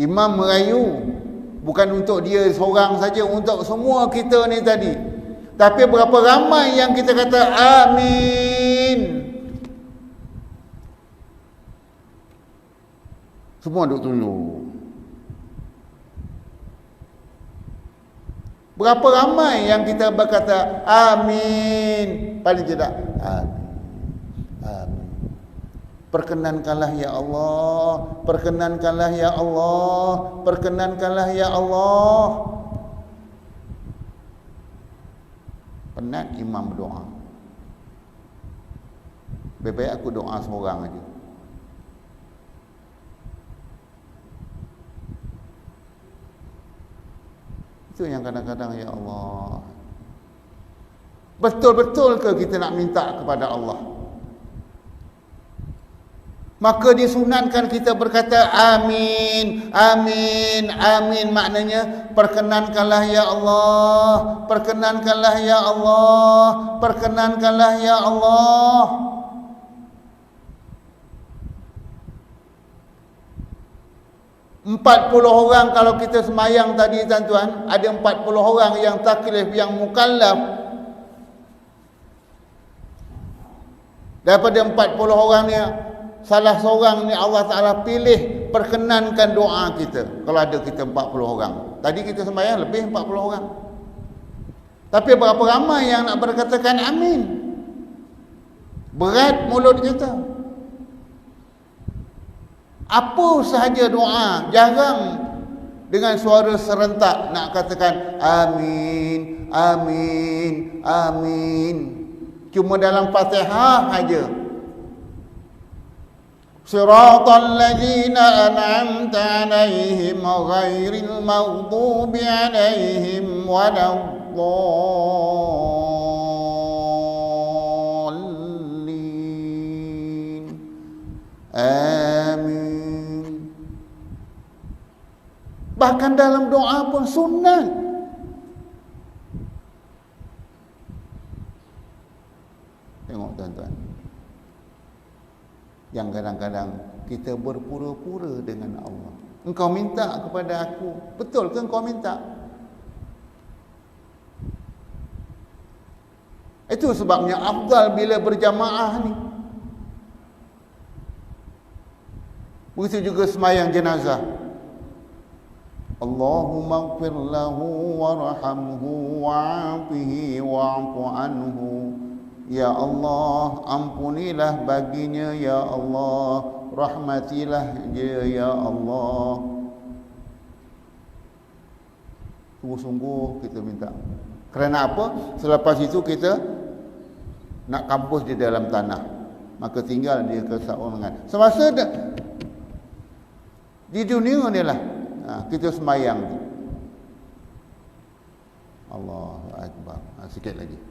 Imam merayu bukan untuk dia seorang saja, untuk semua kita ni tadi. Tapi berapa ramai yang kita kata amin. Semua duk tunduk. Berapa ramai yang kita berkata amin. Paling tidak amin, amin. Perkenankanlah ya Allah, perkenankanlah ya Allah, perkenankanlah ya Allah. Penat imam berdoa. Baik-baik aku doa seorang aja. Itu yang kadang-kadang, ya Allah, betul-betul ke kita nak minta kepada Allah? Maka disunatkan kita berkata amin, amin, amin. Maknanya perkenankanlah ya Allah, perkenankanlah ya Allah, perkenankanlah ya Allah. Empat 40 orang kalau kita semayang tadi tuan-tuan, ada 40 orang yang taklif, yang mukallaf. Daripada 40 orang ni, salah seorang ni Allah Ta'ala pilih perkenankan doa kita. Kalau ada kita 40 orang. Tadi kita sembahyang lebih 40 orang. Tapi berapa ramai yang nak berkatakan amin? Berat mulut kita. Apa sahaja doa, jarang dengan suara serentak nak katakan amin, amin, amin. Cuma dalam Fatihah saja. Siratal ladzina an'amta 'alaihim ghairil maghdubi 'alaihim waladdallin. Amin. Bahkan dalam doa pun sunat. Tengok tuan-tuan, yang kadang-kadang kita berpura-pura dengan Allah. Engkau minta kepada aku, betul ke engkau minta? Itu sebabnya afdal bila berjamaah ni. Begitu juga semayang jenazah. Allahumma ighfir lahu warhamhu wa'afihi wa'fu anhu. Ya Allah, ampunilah baginya ya Allah, rahmatilah dia ya Allah. Sungguh-sungguh kita minta. Kerana apa? Selepas itu kita nak kampus di dalam tanah, maka tinggal dia keseorangan. Semasa di dunia ni lah kita semayang. Allahu Akbar. Sikit lagi.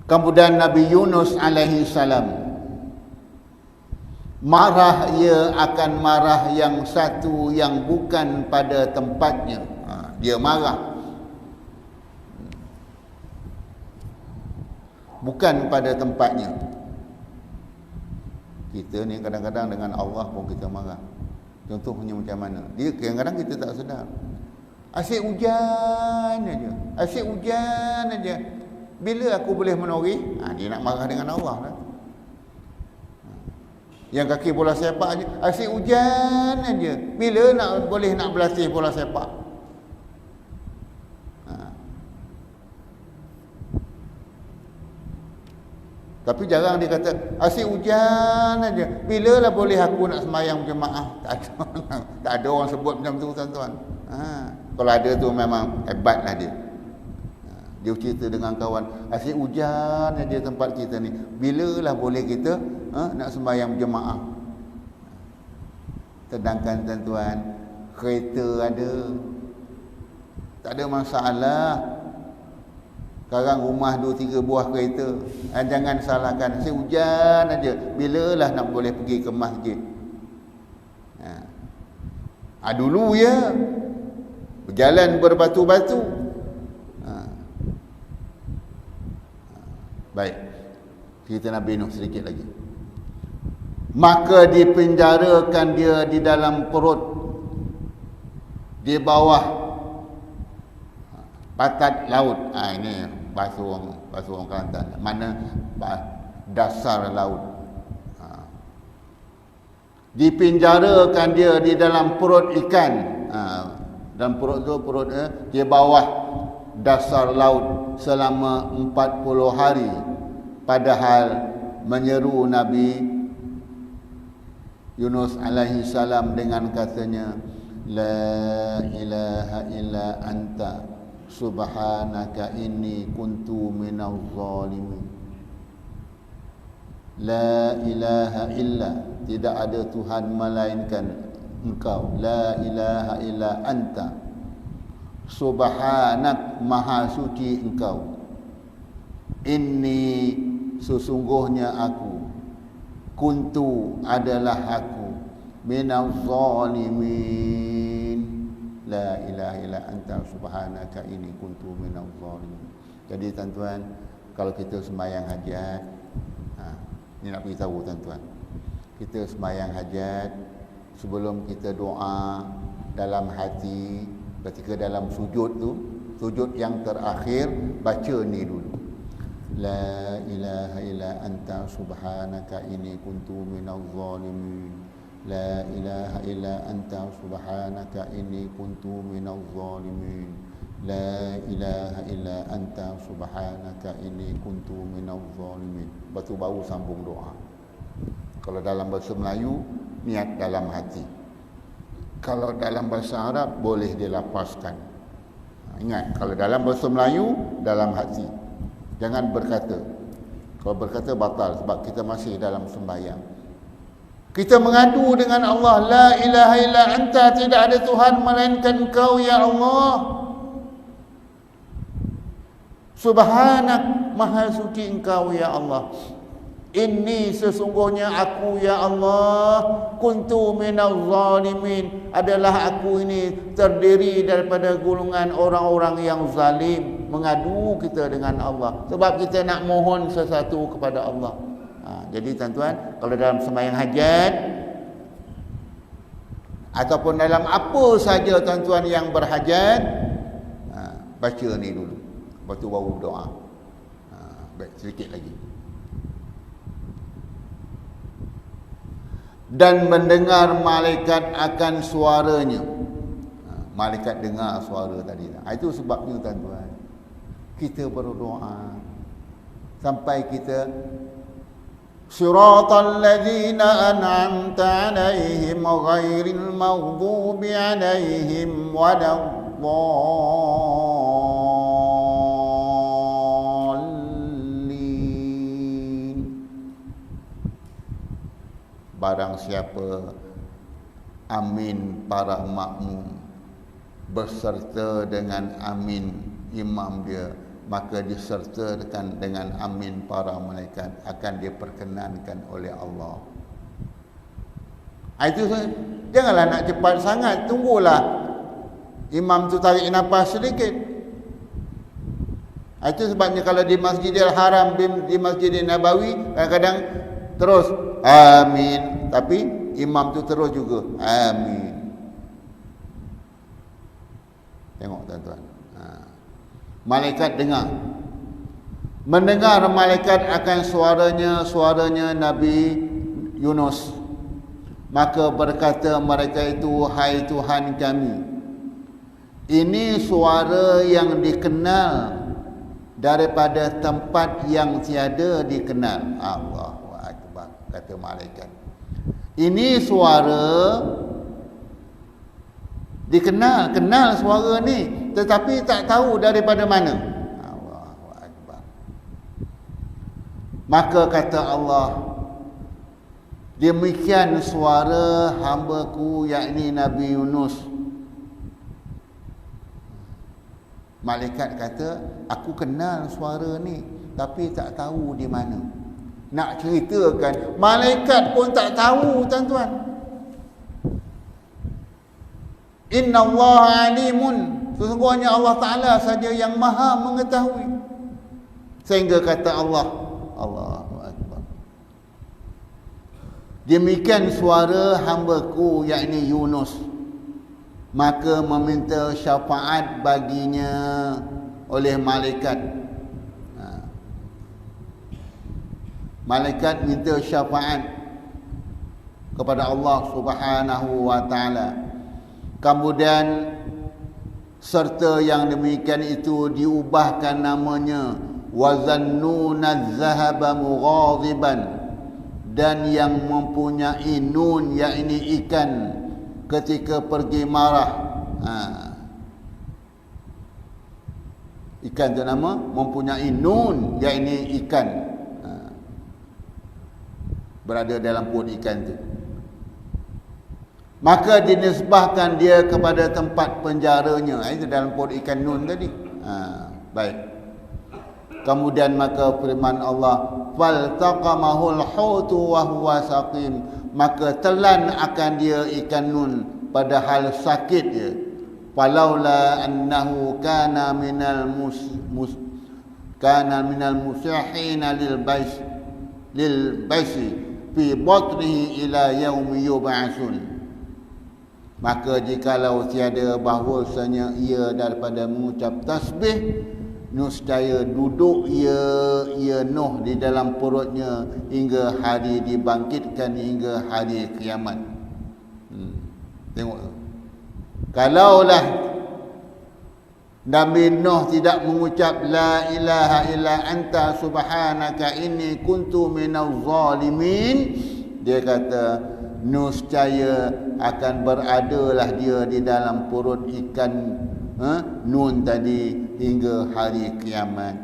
Kemudian Nabi Yunus alaihi salam marah, ia akan marah yang satu yang bukan pada tempatnya. Dia marah bukan pada tempatnya. Kita ni kadang-kadang dengan Allah pun kita marah. Contohnya macam mana? Dia kadang-kadang kita tak sedar. Asyik hujan aja. Asyik hujan aja. Bila aku boleh menori? Dia nak marah dengan Allah lah. Yang kaki bola sepak aja, asyik hujan aja. Bila boleh nak berlatih bola sepak? Tapi jarang dia kata asyik hujan aja. Bila lah boleh aku nak sembahyang berjemaah? Tak ada orang sebut macam tu tuan-tuan. Kalau ada tu memang hebatlah dia. Dia cerita dengan kawan, asyik hujan aja tempat kita ni. Bila lah boleh kita nak sembahyang berjemaah? Sedangkan tuan-tuan, kereta ada, tak ada masalah. Sekarang rumah 2-3 buah kereta. Jangan salahkan, asyik hujan aja. Bila lah nak boleh pergi ke masjid? Dulu ya, berjalan berbatu-batu. Baik, cerita Nabi Nuh sedikit lagi. Maka dipenjarakan dia di dalam perut, di bawah patat laut. Ini bahasa orang Kelantan. Mana dasar laut. Dipenjarakan dia di dalam perut ikan. Dalam perut tu, di bawah dasar laut selama 40 hari. Padahal menyeru Nabi Yunus alaihi salam dengan katanya, la ilaha illa anta subhanaka inni kuntu minaz zalimin. La ilaha illa, tidak ada Tuhan melainkan engkau. La ilaha illa anta subhanak, maha suci engkau. Inni, sesungguhnya aku, kuntu adalah aku minaz zalimin. La ilaha illa anta subhanaka inni kuntu minaz zalimin. Jadi tuan-tuan, kalau kita sembahyang hajat, ni nak beritahu tuan-tuan, kita sembahyang hajat, sebelum kita doa dalam hati, ketika dalam sujud tu, sujud yang terakhir, baca ni dulu. La ilaha illa anta subhanaka inni kuntu minaz zalimin. La ilaha illa anta subhanaka inni kuntu minaz zalimin. La ilaha illa anta subhanaka inni kuntu minaz zalimin. Lepas tu baru sambung doa. Kalau dalam bahasa Melayu, niat dalam hati. Kalau dalam bahasa Arab, boleh dilapaskan. Ingat, kalau dalam bahasa Melayu, dalam hati. Jangan berkata. Kalau berkata batal, sebab kita masih dalam sembahyang. Kita mengadu dengan Allah, la ilaha illa anta, tidak ada Tuhan melainkan Engkau ya Allah. Subhanak, maha suci Engkau ya Allah. Inni, sesungguhnya aku ya Allah, kuntu minaz zalimin, adalah aku ini terdiri daripada golongan orang-orang yang zalim. Mengadu kita dengan Allah sebab kita nak mohon sesuatu kepada Allah. Jadi tuan-tuan, kalau dalam sembahyang hajat ataupun dalam apa saja tuan-tuan yang berhajat, baca ni dulu, lepas tu baru doa. Baik, sedikit lagi. Dan mendengar malaikat akan suaranya. Malaikat dengar suara tadi. Itu sebabnya tuan-tuan, kita berdoa sampai kita Siratal ladzina an'amta 'alaihim ghairil maghdubi 'alaihim waladdallin. Barang siapa amin para makmum berserta dengan amin imam dia, maka disertakan dengan amin para malaikat, akan diperkenankan oleh Allah. Itu janganlah nak cepat sangat, tunggulah imam tu tarik nafas sedikit. Itu sebabnya kalau di Masjidil Haram, di Masjidil Nabawi, kadang-kadang terus amin, tapi imam tu terus juga amin. Tengok tuan-tuan, malaikat dengar. Mendengar malaikat akan suaranya Nabi Yunus. Maka berkata mereka itu, hai Tuhan kami, ini suara yang dikenal daripada tempat yang tiada dikenal. Allahu Akbar, kata malaikat. Ini suara dikenal, kenal suara ni, tetapi tak tahu daripada mana. Allahu Akbar. Maka kata Allah, demikian suara hamba-Ku, yakni Nabi Yunus. Malaikat kata, aku kenal suara ni, tapi tak tahu di mana. Nak ceritakan, malaikat pun tak tahu tuan-tuan. Inna Allah alimun, sesungguhnya Allah Ta'ala saja yang maha mengetahui. Sehingga kata Allah, Allahu Akbar, demikian suara hamba-Ku, yakni Yunus, maka meminta syafaat baginya oleh malaikat. Malaikat minta syafaat kepada Allah Subhanahu wa Ta'ala. Kemudian serta yang demikian itu diubahkan namanya wazannuna zahaba mughadiban, dan yang mempunyai nun, yakni ikan, ketika pergi marah. Ikan itu nama mempunyai nun, yakni ikan, berada dalam perut ikan itu. Maka dinisbahkan dia kepada tempat penjaranya. Itu dalam perut ikan nun tadi. Baik. Kemudian maka firman Allah, faltaqamahul hutu wa huwa saqim, maka telan akan dia ikan nun padahal sakit dia. Falaula annahu kana minal musihina lil baisi fi batnihi ila yaumi yub'atsun, maka jikalau tiada bahwasanya ia daripada mengucap tasbih, nescaya duduk ia Nuh di dalam perutnya hingga hari dibangkitkan, hingga hari kiamat. Tengok tu. Kalaulah Nabi Nuh tidak mengucap la ilaha illa anta subhanaka inni kuntu minaz zalimin, dia kata nescaya akan beradalah dia di dalam perut ikan nun tadi hingga hari kiamat.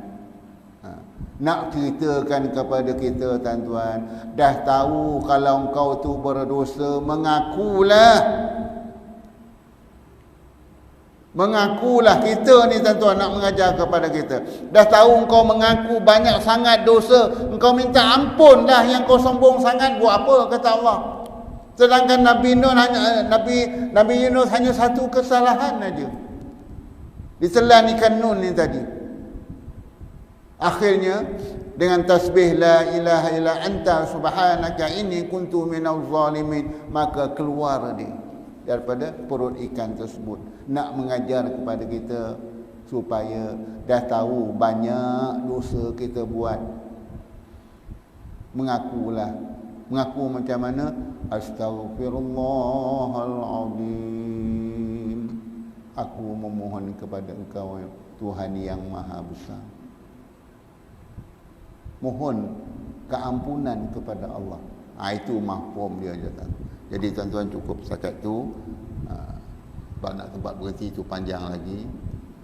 Nak ceritakan kepada kita tuan-tuan, dah tahu kalau engkau tu berdosa, mengakulah. Mengakulah. Kita ni tuan-tuan nak mengajar kepada kita. Dah tahu engkau mengaku banyak sangat dosa, engkau minta ampun dah, yang kau sombong sangat buat apa, kata Allah. Sedangkan Nabi Yunus hanya satu kesalahan aja, ditelan ikan nun ni tadi. Akhirnya dengan tasbih la ilaha illa anta subhanaka inni kuntu minaz zalimin, maka keluar dia daripada perut ikan tersebut. Nak mengajar kepada kita supaya dah tahu banyak dosa kita buat, mengakulah. Mengaku macam mana? Astaghfirullahalazim, aku memohon kepada Engkau Tuhan yang Maha Besar. Mohon keampunan kepada Allah. Itu mafhum dia je. Jadi tuan-tuan cukup setakat tu. Sebab nak tempat berhenti tu panjang lagi.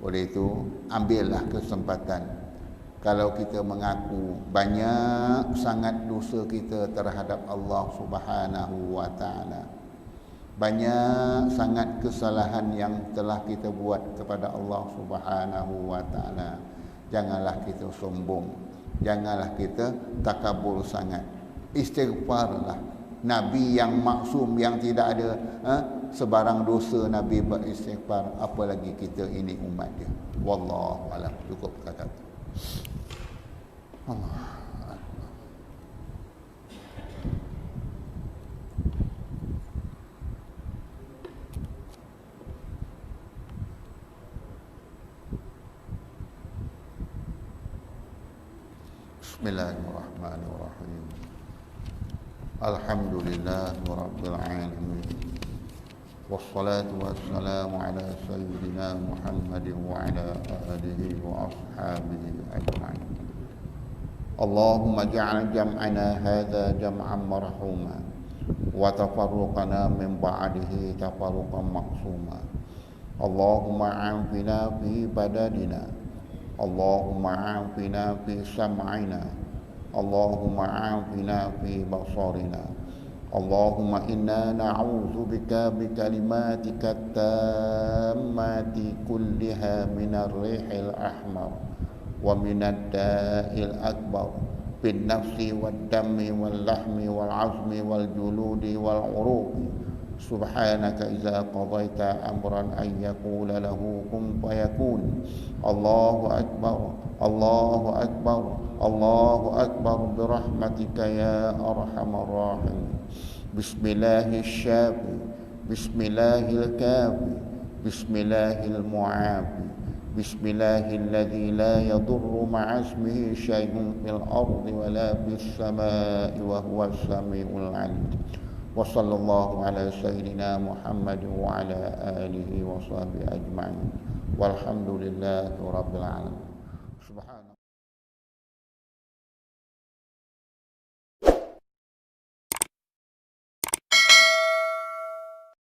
Oleh itu ambillah kesempatan. Kalau kita mengaku banyak sangat dosa kita terhadap Allah Subhanahu wa taala, banyak sangat kesalahan yang telah kita buat kepada Allah Subhanahu wa taala, janganlah kita sombong, janganlah kita takabur sangat. Istighfarlah. Nabi yang maksum, yang tidak ada sebarang dosa, Nabi beristighfar, apalagi kita ini umat dia. Wallahu a'lam. Cukup kata tu. Allah. Bismillahirrahmanirrahim. Alhamdulillah rabbil alamin. Wassalatu wassalamu ala sayyidina Muhammadin wa ala alihi wa ashabihi ajma'in. Allahumma ja'al jam'ana hadha jam'an marhuma wa tafarruqana min ba'dihi tafarruqan maqsuma. Allahumma a'afina fi badadina, Allahumma a'afina fi sam'ina, Allahumma a'afina fi basarina. Allahumma inna na'udzu bika bi kalimatika tammati kulliha minar rihil ahmar wa minad da'il akbar bin nafsi wad dammi wal lahmi wal azmi wal juludi wal uruqi. Subhanaka iza qadaita amran an yaqula lahu kun fayakun. Allahu akbar, Allahu akbar, Allahu akbar birahmatika ya arhamar rahim. Bismillahir syafi, bismillahil kafi, bismillahil mu'afi, bismillahilladzi la yadurru ma'a ismihi syai'un fil ardi wa la bis samaa'i wa huwas samiul 'alim. Wa sallallahu ala sayyidina Muhammad wa ala alihi wa sahbihi ajma'in. Walhamdulillahi rabbil alamin.